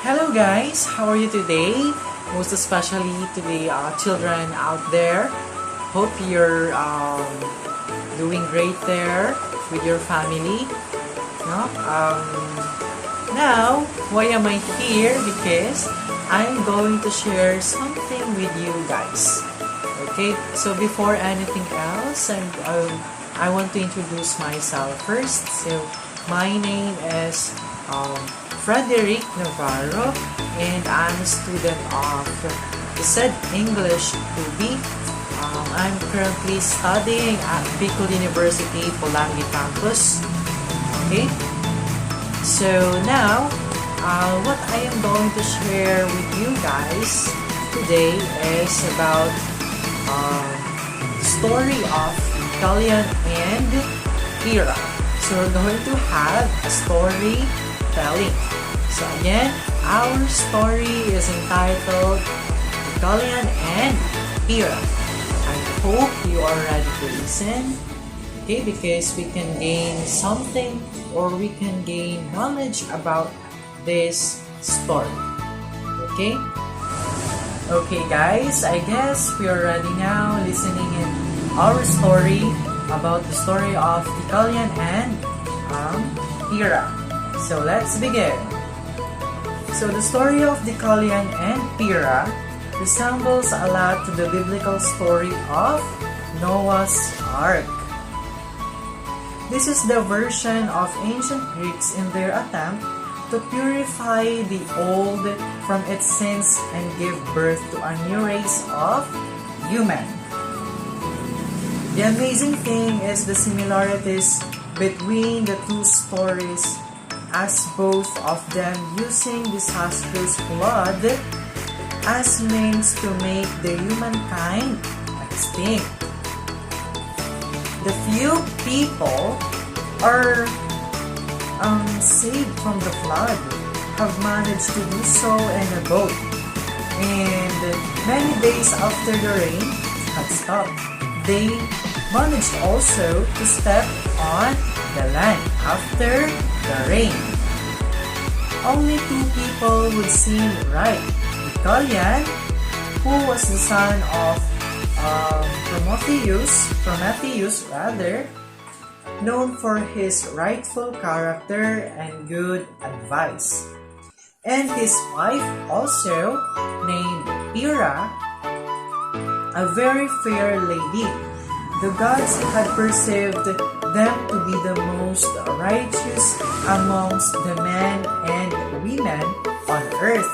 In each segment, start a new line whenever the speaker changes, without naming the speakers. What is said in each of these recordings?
Hello guys, how are you today? Most especially to the children out there. Hope you're doing great there with your family. No? Now, why am I here? Because I'm going to share something with you guys. Okay, so before anything else, I want to introduce myself first. So, my name is Frederick Navarro, and I'm a student of Bsed English 2B. I'm currently studying at Bicol University, Pulangi campus. Okay, so now what I am going to share with you guys today is about the story of DEUCALION and PYRRHA. So we're going to have a story telling. So again, our story is entitled DEUCALION and PYRRHA. I hope you are ready to listen, okay, because we can gain something or we can gain knowledge about this story. Okay? Okay guys, I guess we are ready now listening in our story about the story of DEUCALION and PYRRHA. So let's begin. So the story of DEUCALION and PYRRHA resembles a lot to the biblical story of Noah's Ark. This is the version of ancient Greeks in their attempt to purify the old from its sins and give birth to a new race of human. The amazing thing is the similarities between the two stories, as both of them using disastrous flood as means to make the humankind extinct. The few people are saved from the flood have managed to do so in a boat, and many days after the rain had stopped, they managed also to step on the land after the rain. Only two people would seem right: DEUCALION, who was the son of Prometheus, known for his rightful character and good advice, and his wife also named PYRRHA, a very fair lady. The gods had perceived them to be the most righteous amongst the men and women on earth,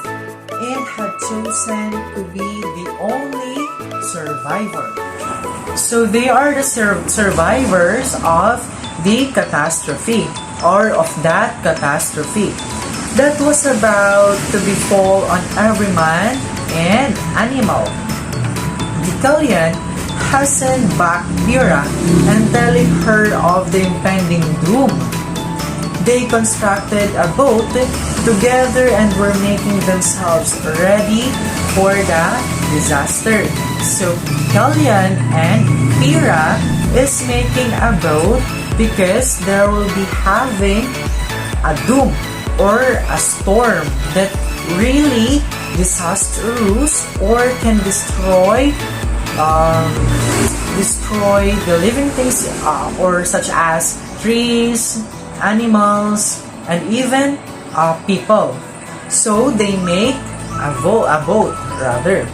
and had chosen to be the only survivor. So they are the survivors of the catastrophe, or of that catastrophe that was about to befall on every man and animal. DEUCALION hastened back PYRRHA and telling her of the impending doom. They constructed a boat together and were making themselves ready for the disaster. So DEUCALION and PYRRHA is making a boat because there will be having a doom or a storm that really disastrous or can destroy the living things or such as trees, animals, and even people. So they make a boat rather.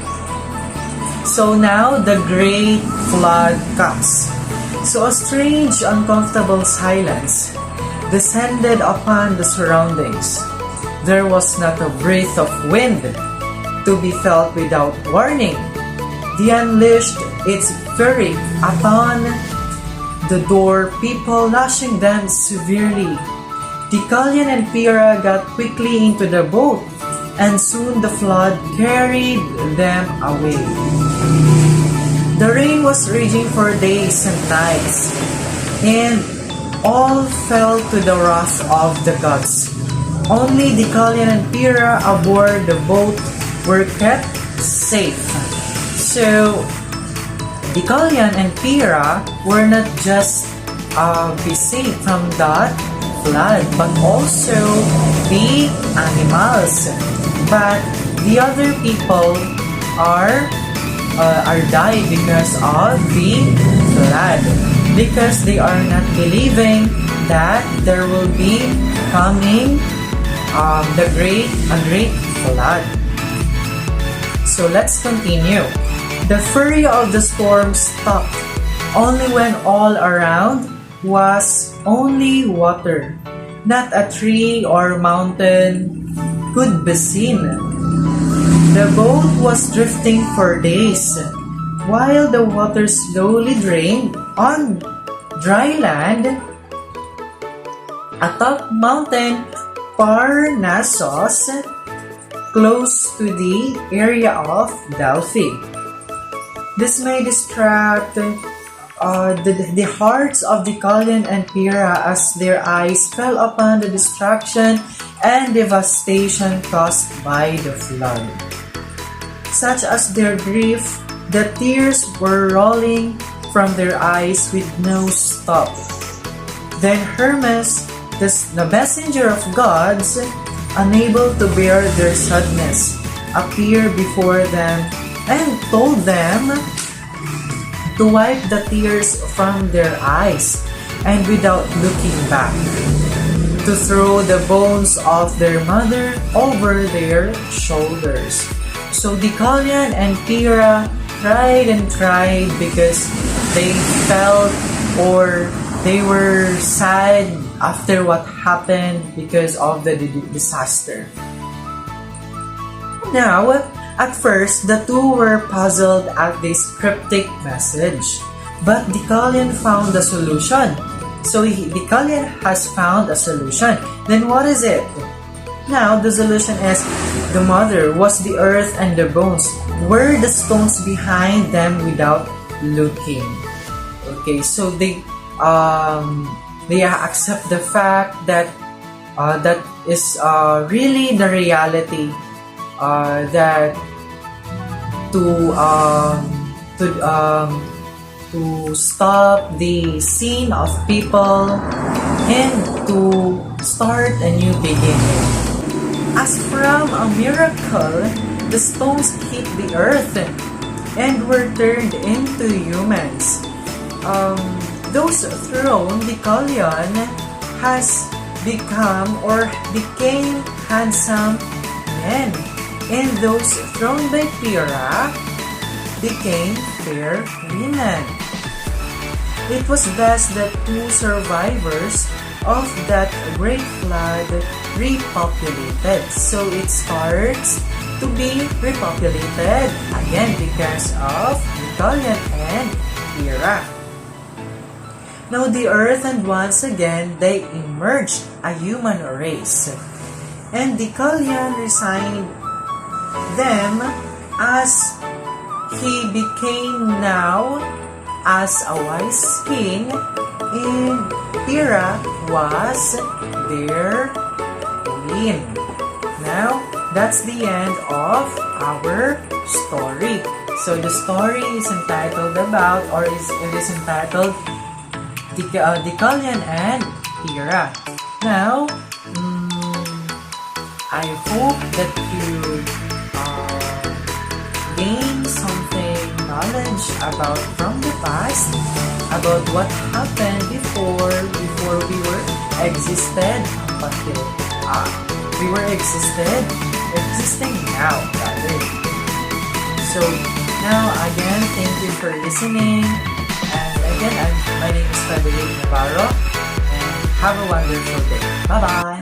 So now the great flood comes. So a strange, uncomfortable silence descended upon the surroundings. There was not a breath of wind to be felt without warning. The unleashed its fury upon the door, people lashing them severely. DEUCALION and PYRRHA got quickly into the boat, and soon the flood carried them away. The rain was raging for days and nights, and all fell to the wrath of the gods. Only DEUCALION and PYRRHA aboard the boat were kept safe. So DEUCALION and PYRRHA were not just be saved from that flood, but also the animals. But the other people are died because of the flood, because they are not believing that there will be coming a great flood. So let's continue. The fury of the storm stopped only when all around was only water. Not a tree or mountain could be seen. The boat was drifting for days, while the water slowly drained on dry land atop Mountain Parnassus, close to the area of Delphi. This may distract the hearts of DEUCALION and PYRRHA as their eyes fell upon the destruction and devastation caused by the flood. Such as their grief, the tears were rolling from their eyes with no stop. Then Hermes, the messenger of gods, unable to bear their sadness, appeared before them and told them to wipe the tears from their eyes and without looking back, to throw the bones of their mother over their shoulders. So DEUCALION and PYRRHA cried and cried because they felt or they were sad after what happened because of the disaster. Now, at first, the two were puzzled at this cryptic message, but DEUCALION found a solution. So DEUCALION has found a solution. Then what is it? Now, the solution is the mother was the earth and the bones were the stones behind them without looking. Okay, so they accept the fact that that is really the reality, that to stop the sin of people and to start a new beginning. As from a miracle, the stones hit the earth and were turned into humans. Those thrown DEUCALION has become or became handsome men, and those thrown by PYRRHA became fair women. It was thus that two survivors of that great flood repopulated. So it starts to be repopulated again because of DEUCALION and PYRRHA. Now the earth, and once again they emerged a human race, and DEUCALION resigned them as he became now as a wise king, and PYRRHA was their queen. Now, that's the end of our story. So the story is entitled about, or it is entitled DEUCALION and PYRRHA. Now, I hope that you gain something knowledge about from the past, about what happened before we were existed until existing now, rather. So now again, thank you for listening, and again, my name is Frederick Navarro, and have a wonderful day. Bye bye.